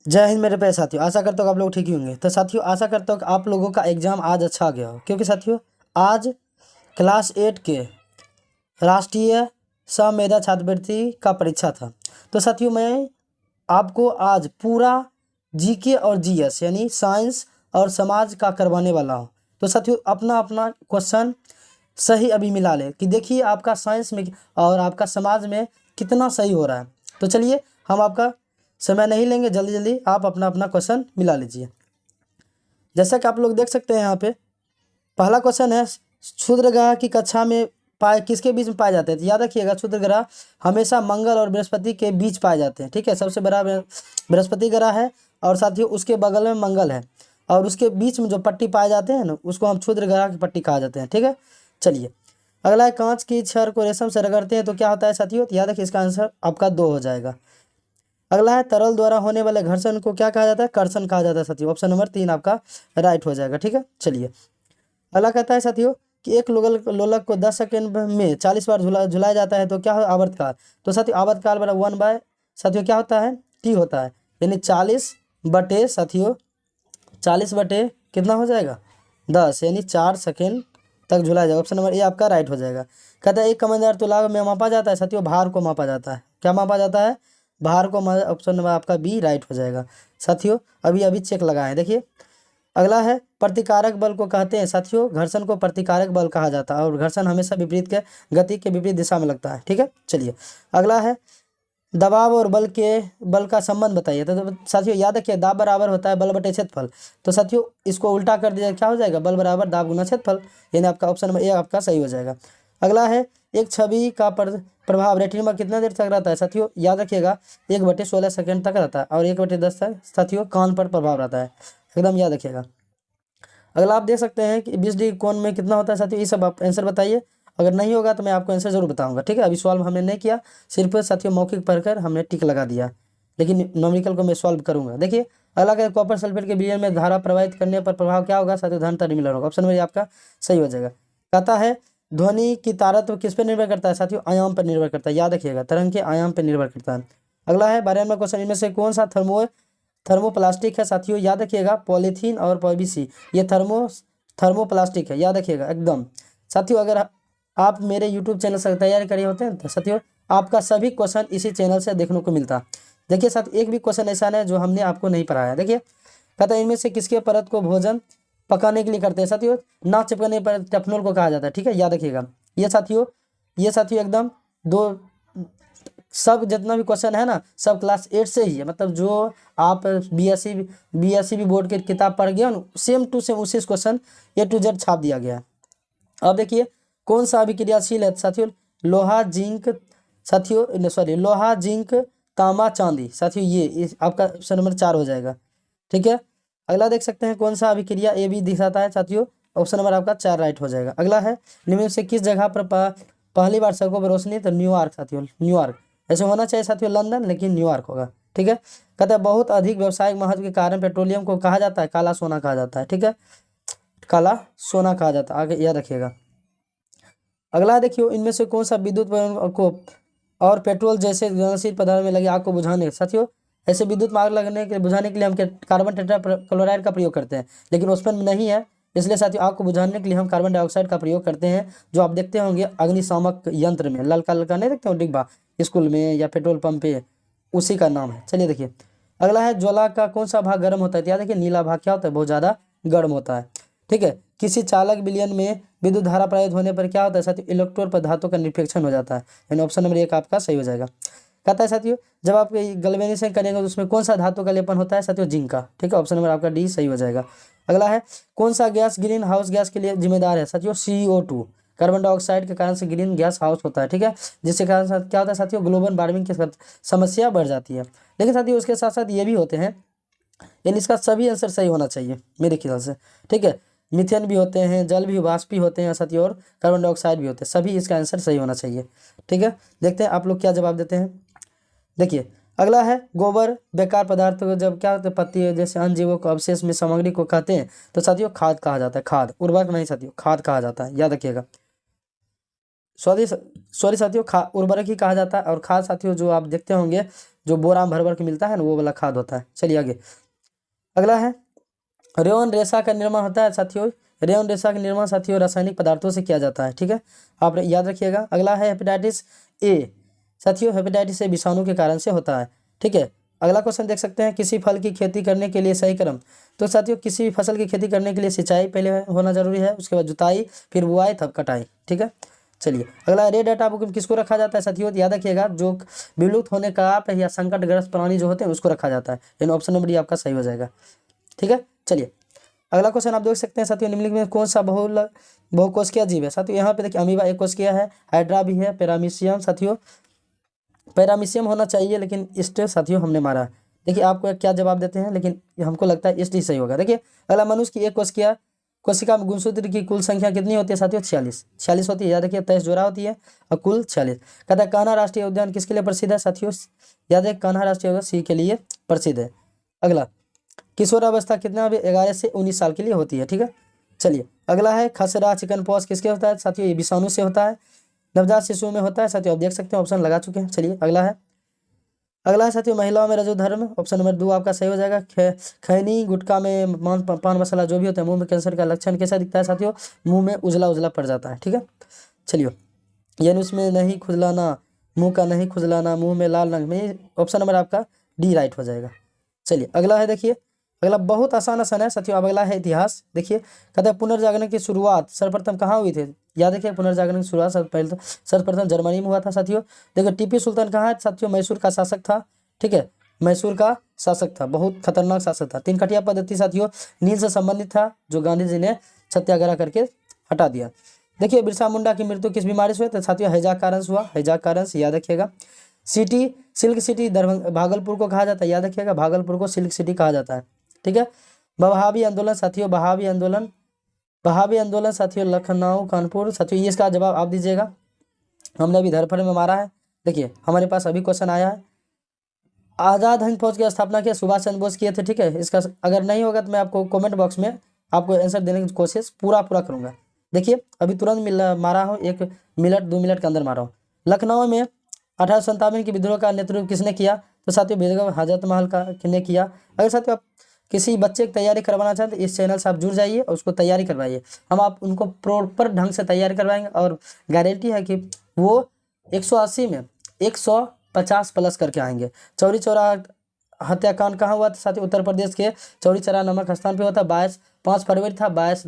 जय हिंद मेरे प्यारे साथियों, आशा करता हूँ आप लोग ठीक ही होंगे। तो साथियों, आशा करता हूँ कि आप लोगों का एग्जाम आज अच्छा गया हो, क्योंकि साथियों आज क्लास 8 के राष्ट्रीय समेधा छात्रवृत्ति का परीक्षा था। तो साथियों मैं आपको आज पूरा जीके और जीएस यानी साइंस और समाज का करवाने वाला हूँ। तो साथियों अपना अपना क्वेश्चन सही अभी मिला ले कि देखिए आपका साइंस में और आपका समाज में कितना सही हो रहा है। तो चलिए हम आपका समय नहीं लेंगे, जल्दी जल्दी आप अपना अपना क्वेश्चन मिला लीजिए। जैसा कि आप लोग देख सकते हैं यहाँ पे पहला क्वेश्चन है, क्षुद्र ग्रह की कक्षा में पाए किसके बीच में पाए जाते हैं। तो याद रखिएगा, क्षुद्र ग्रह हमेशा मंगल और बृहस्पति के बीच पाए जाते हैं। ठीक है, सबसे बड़ा बृहस्पति ग्रह है और साथियों उसके बगल में मंगल है और उसके बीच में जो पट्टी पाए जाते हैं ना उसको हम क्षुद्र ग्रह की पट्टी कहा जाते हैं। ठीक है, चलिए अगला है, कांच की छड़ को रेशम से रगड़ते हैं तो क्या होता है साथियों। तो याद रखिए इसका आंसर आपका 2 हो जाएगा। अगला है, तरल द्वारा होने वाले घर्षण को क्या कहा जाता है। कर्षण कहा जाता है साथियों। ऑप्शन नंबर 3 आपका राइट हो जाएगा। ठीक है, चलिए अगला कहता है साथियों कि एक लोलक को 10 सेकंड में 40 बार झुलाया जाता है तो क्या है आवर्तकाल। तो साथियों आवर्तकाल बराबर 1 बाय साथियों क्या होता है, टी होता है, यानी 40 बटे साथियों 40 बटे कितना हो जाएगा 10, यानी 4 सेकेंड तक झुलाया जाएगा। ऑप्शन नंबर ए आपका राइट हो जाएगा। कहता है एक कमंदर तुला में मापा जाता है साथियों, भार को मापा जाता है। क्या मापा जाता है, भार को। ऑप्शन नंबर आपका बी राइट हो जाएगा। साथियों अभी अभी चेक लगाएं, देखिए अगला है, प्रतिकारक बल को कहते हैं साथियों, घर्षण को प्रतिकारक बल कहा जाता है और घर्षण हमेशा विपरीत के गति के विपरीत दिशा में लगता है। ठीक है, चलिए अगला है, दबाव और बल का संबंध बताइए। तो साथियों याद रखिए दाब बराबर होता है बल बटे क्षेत्रफल। तो साथियों इसको उल्टा कर दिया क्या हो जाएगा, बल बराबर दाब गुना क्षेत्रफल, यानी आपका ऑप्शन नंबर ए आपका सही हो जाएगा। अगला है, एक छवि का प्रभाव रेटिना में कितना देर तक रहता है। साथियों याद रखिएगा 1/16 सेकंड तक रहता है और 1/10 तक साथियों कान पर प्रभाव रहता है, एकदम याद रखिएगा। अगला आप देख सकते हैं कि 20 डिग्री कोण में कितना होता है साथियों, ये सब आप आंसर बताइए। अगर नहीं होगा तो मैं आपको आंसर जरूर बताऊंगा। ठीक है, अभी सॉल्व हमने नहीं किया, सिर्फ साथियों मौखिक पढ़कर हमने टिक लगा दिया, लेकिन न्यूमेरिकल को मैं सॉल्व करूंगा। देखिए अगला क्या, कॉपर सल्फेट के विलयन में धारा प्रवाहित करने पर प्रभाव क्या होगा साथियों, धन टर्मिनल होगा। ऑप्शन नंबर आपका सही हो जाएगा। कहता है ध्वनि की तारत्व किस पर निर्भर करता है साथियों, आयाम पर निर्भर करता है। याद रखिएगा तरंग के आयाम पर निर्भर करता है। अगला है 12वां क्वेश्चन, इनमें से कौन सा थर्मोप्लास्टिक है साथियों। याद रखिएगा पॉलीथीन और पीवीसी ये थर्मोप्लास्टिक है, याद रखिएगा एकदम। साथियों अगर आप मेरे यूट्यूब चैनल से तैयारी करे होते हैं तो साथियों आपका सभी क्वेश्चन इसी चैनल से देखने को मिलता। देखिए साथ एक भी क्वेश्चन ऐसा है जो हमने आपको नहीं पढ़ाया। देखिए कहता है इनमें से किसके परत को भोजन पकाने के लिए करते हैं साथियों, ना चिपकने पर टेफनोल को कहा जाता है। ठीक है, याद रखिएगा ये साथियों एकदम दो सब जितना भी क्वेश्चन है ना सब क्लास 8 से ही है, मतलब जो आप बीएससी बोर्ड की किताब पढ़ गए ना सेम टू सेम उसी क्वेश्चन A to Z छाप दिया गया है। अब देखिए कौन सा अभिक्रियाशील है साथियों, लोहा जिंक तांबा चांदी साथियों, ये आपका ऑप्शन नंबर 4 हो जाएगा। ठीक है, अगला देख सकते हैं कौन सा अभिक्रिया ए बी दिखाता है साथियों, ऑप्शन नंबर आपका 4 राइट हो जाएगा। अगला है, निम्न से किस जगह पर पहली बार सड़कों पर रोशनी, तो न्यूयॉर्क साथियों, न्यूयॉर्क। ऐसे होना चाहिए साथियों लंदन, लेकिन न्यूयॉर्क होगा। ठीक है, कहता है बहुत अधिक व्यावसायिक महत्व के कारण पेट्रोलियम को कहा जाता है काला सोना कहा जाता है। ठीक है, काला सोना कहा जाता है, आगे याद रखिएगा। अगला देखियो इनमें से कौन सा विद्युत को और पेट्रोल जैसे ज्वलनशील पदार्थ में लगे आग को बुझाने साथियों, ऐसे विद्युत में आग लगने के बुझाने के लिए हम कार्बन टेट्राक्लोराइड का प्रयोग करते हैं, लेकिन उसमें नहीं है, इसलिए साथियों आग को बुझाने के लिए हम कार्बन डाइऑक्साइड का प्रयोग करते हैं, जो आप देखते होंगे अग्निशामक यंत्र में ललका ललका नहीं देखते हो डिब्बा स्कूल में या पेट्रोल पंप पे, उसी का नाम है। चलिए देखिए अगला है, ज्वाला का कौन सा भाग गर्म होता है। याद देखिए नीला भाग क्या होता है, बहुत ज़्यादा गर्म होता है। ठीक है, किसी चालक विलयन में विद्युत धारा प्रवाहित होने पर क्या होता है साथियों, इलेक्ट्रोड पर धातु का निरपेक्षण हो जाता है, यानी ऑप्शन नंबर 1 आपका सही हो जाएगा। कहता है साथियों जब आप गैल्वेनाइजेशन करेंगे तो उसमें कौन सा धातु का लेपन होता है साथियों, जिंक का। ठीक है, ऑप्शन नंबर आपका डी सही हो जाएगा। अगला है, कौन सा गैस ग्रीन हाउस गैस के लिए जिम्मेदार है साथियों, CO2। कार्बन डाइऑक्साइड के कारण से ग्रीन गैस हाउस होता है। ठीक है, जिसके कारण क्या होता है साथियों, ग्लोबल वार्मिंग की समस्या बढ़ जाती है। लेकिन साथियों उसके साथ साथ ये भी होते हैं, यानी इसका सभी आंसर सही होना चाहिए मेरे ख्याल से। ठीक है, मीथेन भी होते हैं, जल भी वाष्प भी होते हैं साथियों, और कार्बन डाइऑक्साइड भी होते हैं, सभी इसका आंसर सही होना चाहिए। ठीक है, देखते हैं आप लोग क्या जवाब देते हैं। देखिए अगला है, गोबर बेकार पदार्थ को जब क्या होता है पत्ती जैसे अन्य जीवों को अवशेष में सामग्री को कहते हैं तो साथियों खाद कहा जाता है, खाद, उर्वरक नहीं साथियों, खाद कहा जाता है, याद रखिएगा। सॉरी साथियों उर्वरक ही कहा जाता है, और खाद साथियों जो आप देखते होंगे जो बोरा में भर भर के मिलता है ना, वो वाला खाद होता है। चलिए आगे, अगला है रेयन रेशा का निर्माण होता है साथियों। रेयन रेशा का निर्माण साथियों रासायनिक पदार्थों से किया जाता है, ठीक है, आप याद रखिएगा। अगला है हेपेटाइटिस ए साथियों, हेपेटाइटिस ए विषाणु के कारण से होता है, ठीक है। अगला क्वेश्चन देख सकते हैं, किसी फल की खेती करने के लिए सही क्रम। तो साथियों किसी भी फसल की खेती करने के लिए सिंचाई पहले होना जरूरी है, उसके बाद जुताई, फिर बुआई, तब कटाई, ठीक है। चलिए अगला, रेड डाटा बुक में किसको रखा जाता है साथियों, याद रखिएगा जो विलुप्त होने का आप या संकटग्रस्त प्राणी जो होते हैं उसको रखा जाता है। यानी ऑप्शन नंबर डी आपका सही हो जाएगा, ठीक है। चलिए अगला क्वेश्चन आप देख सकते हैं साथियों, निम्नलिखित में कौन सा बहुकोशिकीय जीव है। साथियों यहाँ पे देखिए अमीबा एक कोशिकीय है, हाइड्रा भी है, पैरामीशियम साथियों, पैरामीशियम होना चाहिए लेकिन इस्ट साथियों हमने मारा। देखिए आपको क्या जवाब देते हैं, लेकिन हमको लगता है इस्ट ही सही होगा। देखिए अगला, मनुष्य की एक कोशिका में गुणसूत्र की कुल संख्या कितनी होती है साथियों, 46 होती है, याद रखिए 23 जोड़ा होती है और कुल 46। कहता है कान्हा राष्ट्रीय उद्यान किसके लिए प्रसिद्ध है साथियों, याद है कान्हा राष्ट्रीय उद्यान सी के लिए प्रसिद्ध है। अगला, किशोरावस्था कितना, 11 से 19 साल के लिए होती है, ठीक है। चलिए अगला है, खसरा चिकन पॉक्स किसके होता है साथियों, ये विषाणु से होता है, नवजात शिशुओं में होता है साथियों, आप देख सकते हैं ऑप्शन लगा चुके हैं। चलिए अगला है साथियों, महिलाओं में रजो धर्म, ऑप्शन नंबर 2 आपका सही हो जाएगा। खैनी गुटखा में पान मसाला जो भी होता है, मुंह में कैंसर का लक्षण कैसा दिखता है साथियों, मुंह में उजला उजला पड़ जाता है, ठीक है। चलिए, यानी उसमें नहीं खुजलाना, मुंह का नहीं खुजलाना, मुंह में लाल रंग में, ऑप्शन नंबर आपका डी राइट हो जाएगा। चलिए अगला है, देखिए अगला बहुत आसान है साथियों। अब अगला है इतिहास, देखिए कहते हैं पुनर्जागरण की शुरुआत सर्वप्रथम कहाँ हुई थी, याद रखिए पुनर्जागरण की शुरुआत सर्वप्रथम जर्मनी में हुआ था साथियों। देखो टीपू सुल्तान कहाँ है साथियों, मैसूर का शासक था, ठीक है, मैसूर का शासक था, बहुत खतरनाक शासक था। 3 कटिया पद्धति साथियों नील से संबंधित था, जो गांधी जी ने सत्याग्रह करके हटा दिया। देखिए बिरसा मुंडा की मृत्यु किस बीमारी से हुई, तो साथियों हैजा कारण से हुआ, हैजा कारण से, याद रखिएगा। सिल्क सिटी दरभंगा भागलपुर को कहा जाता है, याद रखिएगा भागलपुर को सिल्क सिटी कहा जाता है, ठीक है। बहावी आंदोलन साथियों, बहावी आंदोलन साथियों लखनऊ कानपुर साथियों, ये इसका जवाब आप दीजिएगा। हमने अभी धरफड़ में मारा है। देखिए हमारे पास अभी क्वेश्चन आया है, आज़ाद हिंद फौज की स्थापना किया सुभाष चंद्र बोस किए थे, ठीक है। इसका अगर नहीं होगा तो मैं आपको कमेंट बॉक्स में आपको आंसर देने की कोशिश पूरा करूंगा। देखिए अभी तुरंत मारा हूँ, 1 मिनट 2 मिनट के अंदर मारा हूँ। लखनऊ में 1857 की विद्रोह का नेतृत्व किसने किया, तो साथियों बेगम हजरत महल का ने किया। अगर साथियों आप किसी बच्चे की तैयारी करवाना चाहते हैं, इस चैनल से आप जुड़ जाइए और उसको तैयारी करवाइए, हम आप उनको प्रॉपर ढंग से तैयारी करवाएंगे और गारंटी है कि वो 180 में 150 प्लस करके आएंगे। चौरी चौरा हत्याकांड कहाँ हुआ था साथियों, उत्तर प्रदेश के चौरी चौरा नामक स्थान पे हुआ था, 5 फरवरी था, 22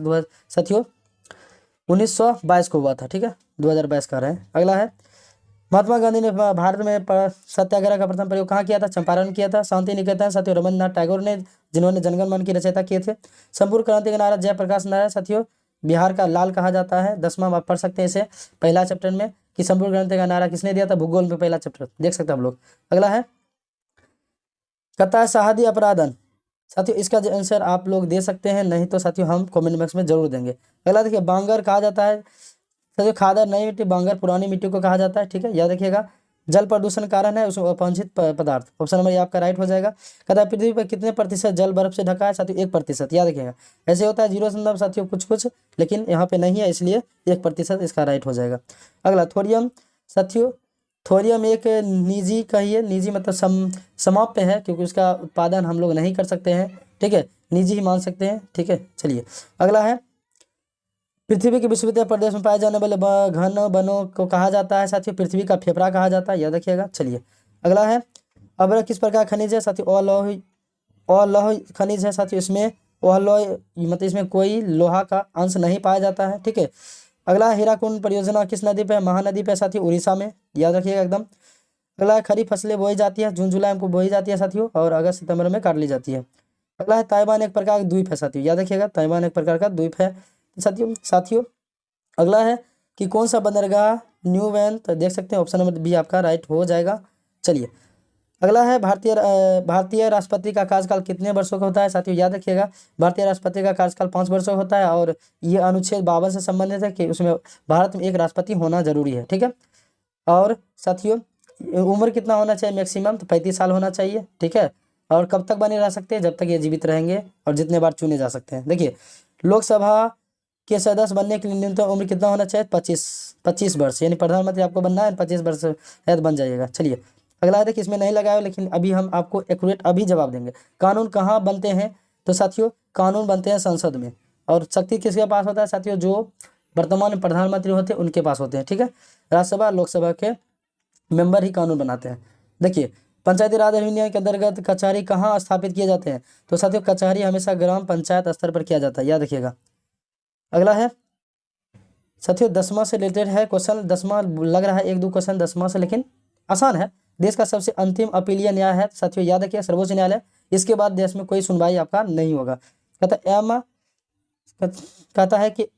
साथियों 1922 को हुआ था, ठीक है, 2022 का रहे। अगला है, महात्मा गांधी ने भारत में सत्याग्रह का प्रथम प्रयोग कहाँ किया था, चंपारण किया था। शांति निकेतन साथियों रविन्द्रनाथ टैगोर ने, जिन्होंने जनगण मन की रचयिता किए थे। संपूर्ण क्रांति का नारा जयप्रकाश नारायण साथियों बिहार का लाल कहा जाता है। 10वां आप पढ़ सकते हैं इसे पहला चैप्टर में, कि संपूर्ण क्रांति का नारा किसने दिया था, भूगोल में पहला चैप्टर देख सकते हैं आप लोग। अगला है, कहता है शहादी अपराधन साथियों, इसका जो आंसर आप लोग दे सकते हैं, नहीं तो साथियों हम कमेंट बॉक्स में जरूर देंगे। अगला देखिए, बांगर कहा जाता है साथियों, खादर नई मिट्टी, बांगर पुरानी मिट्टी को कहा जाता है, ठीक है, याद रखिएगा। जल प्रदूषण कारण है उसमें अवांछित पदार्थ, ऑप्शन नंबर ये आपका राइट हो जाएगा। कहता है पृथ्वी पर कितने प्रतिशत जल बर्फ से ढका है साथियों, 1%, याद रखिएगा। ऐसे होता है 0 साथियों कुछ, लेकिन यहाँ पे नहीं है, इसलिए 1% इसका राइट हो जाएगा। अगला, थोरियम साथियों, थोरियम एक निजी कहिए, निजी मतलब समाप्त है, क्योंकि उसका उत्पादन हम लोग नहीं कर सकते हैं, ठीक है, निजी ही मान सकते हैं, ठीक है। चलिए अगला है, पृथ्वी के विश्वविद्यालय प्रदेश में पाए जाने वाले घन वनों को कहा जाता है साथियों, पृथ्वी का फेफड़ा कहा जाता है, याद रखिएगा। चलिए अगला है, अब्रक किस प्रकार खनिज है साथियों, अलोह खनिज है साथियों, इसमें अलोह मतलब इसमें कोई लोहा का अंश नहीं पाया जाता है, ठीक है। अगला, हीराकुंड परियोजना किस नदी पे, महानदी पे साथियों, उड़ीसा में, याद रखिएगा एकदम। अगला, खरीफ फसलें बोई जाती है, जून जुलाई में बोई जाती है साथियों, और अगस्त सितंबर में काट ली जाती है। अगला है, ताइवान एक प्रकार का द्वीप है साथियों, याद रखिएगा, ताइवान एक प्रकार का द्वीप है साथियों। अगला है कि कौन सा बंदरगाह न्यू वैन, तो देख सकते हैं ऑप्शन नंबर बी आपका राइट हो जाएगा। चलिए अगला है, भारतीय राष्ट्रपति का कार्यकाल कितने वर्षों का होता है साथियों, याद रखिएगा। भारतीय राष्ट्रपति का कार्यकाल 5 वर्षों का होता है, और ये अनुच्छेद 52 से संबंधित है कि उसमें भारत में एक राष्ट्रपति होना जरूरी है, ठीक है। और साथियों उम्र कितना होना चाहिए मैक्सिमम, तो 35 साल होना चाहिए, ठीक है। और कब तक बने रह सकते हैं, जब तक ये जीवित रहेंगे, और जितने बार चुने जा सकते हैं। देखिए लोकसभा के सदस्य बनने के लिए न्यूनतम उम्र कितना होना चाहिए, 25 वर्ष, यानी प्रधानमंत्री आपको बनना है 25 वर्ष है तो बन जाइएगा। चलिए अगला है देखिए, इसमें नहीं लगाया लेकिन अभी हम आपको एक्यूरेट अभी जवाब देंगे। कानून कहाँ बनते हैं? तो साथियों कानून बनते हैं संसद में। और शक्ति किसके पास होता है साथियों? जो वर्तमान में प्रधानमंत्री होते हैं उनके पास होते हैं, ठीक है। राज्यसभा लोकसभा के मेंबर ही कानून बनाते हैं। देखिए, पंचायती राज अधिनियम के अंतर्गत कचहरी कहाँ स्थापित किए जाते हैं? तो साथियों कचहरी हमेशा ग्राम पंचायत स्तर पर किया जाता है, याद रखिएगा। अगला है साथियों 10वां से रिलेटेड है क्वेश्चन। 10वां लग रहा है 1-2 क्वेश्चन 10वां से, लेकिन आसान है। देश का सबसे अंतिम अपीलीय न्याय है साथियों, याद रखिए, सर्वोच्च न्यायालय। इसके बाद देश में कोई सुनवाई आपका नहीं होगा। कहता है कि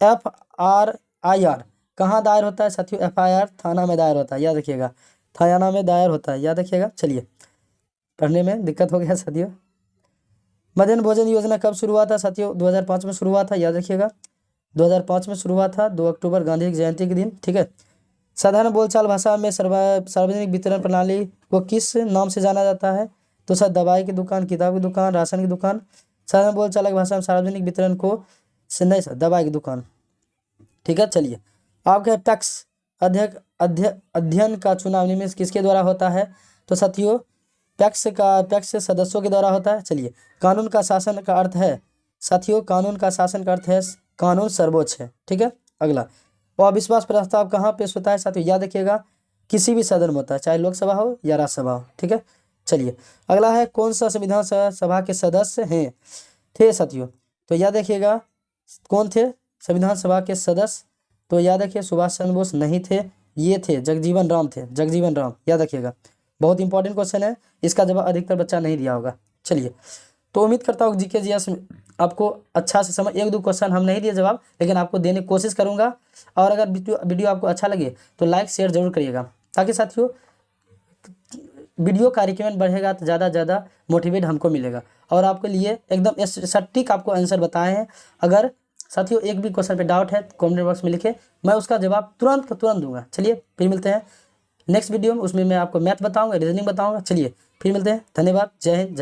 FRIR कहाँ दायर होता है साथियों? FIR थाना में दायर होता है, याद रखिएगा, थाना में दायर होता है, याद रखिएगा। चलिए, पढ़ने में दिक्कत हो गया साथियों। मध्याह्न भोजन योजना कब शुरू हुआ था साथियों? 2005 में शुरू हुआ था, याद रखिएगा, 2005 में शुरू हुआ था, 2 अक्टूबर गांधी की जयंती के दिन, ठीक है। साधारण बोलचाल भाषा में सार्वजनिक वितरण प्रणाली को किस नाम से जाना जाता है? तो सर दवाई की दुकान, किताब की दुकान, राशन की दुकान। साधारण बोलचाल की भाषा में सार्वजनिक वितरण को नहीं सर, दवाई की दुकान, ठीक है। चलिए, आपके पैक्स अध्ययन का चुनाव निम्न में से किसके द्वारा होता है? तो साथियों पैक्स सदस्यों के द्वारा होता है। चलिए, कानून का शासन का अर्थ है साथियों, कानून का शासन का अर्थ है कानून सर्वोच्च है, ठीक है। अगला, अविश्वास प्रस्ताव कहाँ पेश होता है साथियों? याद रखिएगा, किसी भी सदन में होता है, चाहे लोकसभा हो या राज्यसभा हो, ठीक है। चलिए, अगला है कौन सा संविधान सभा के सदस्य थे साथियों? तो याद रखिएगा, कौन थे संविधान सभा के सदस्य? तो याद रखिए, सुभाष चंद्र बोस नहीं थे, ये थे जगजीवन राम थे, जगजीवन राम, याद रखिएगा। बहुत इंपॉर्टेंट क्वेश्चन है, इसका जवाब अधिकतर बच्चा नहीं दिया होगा। चलिए, तो उम्मीद करता हूँ जीके जीएस आपको अच्छा से समझ, 1-2 क्वेश्चन हम नहीं दिए जवाब, लेकिन आपको देने की कोशिश करूँगा। और अगर वीडियो आपको अच्छा लगे तो लाइक शेयर जरूर करिएगा, ताकि साथियों वीडियो का रिकमेंड बढ़ेगा तो ज़्यादा से ज़्यादा मोटिवेट हमको मिलेगा। और आपके लिए एकदम सटीक आपको आंसर बताए हैं। अगर साथियों एक भी क्वेश्चन पे डाउट है कमेंट बॉक्स में लिखे, मैं उसका जवाब तुरंत दूंगा। चलिए, फिर मिलते हैं नेक्स्ट वीडियो में, उसमें मैं आपको मैथ बताऊंगा, रीजनिंग बताऊंगा। चलिए, फिर मिलते हैं, धन्यवाद, जय हिंद, जय।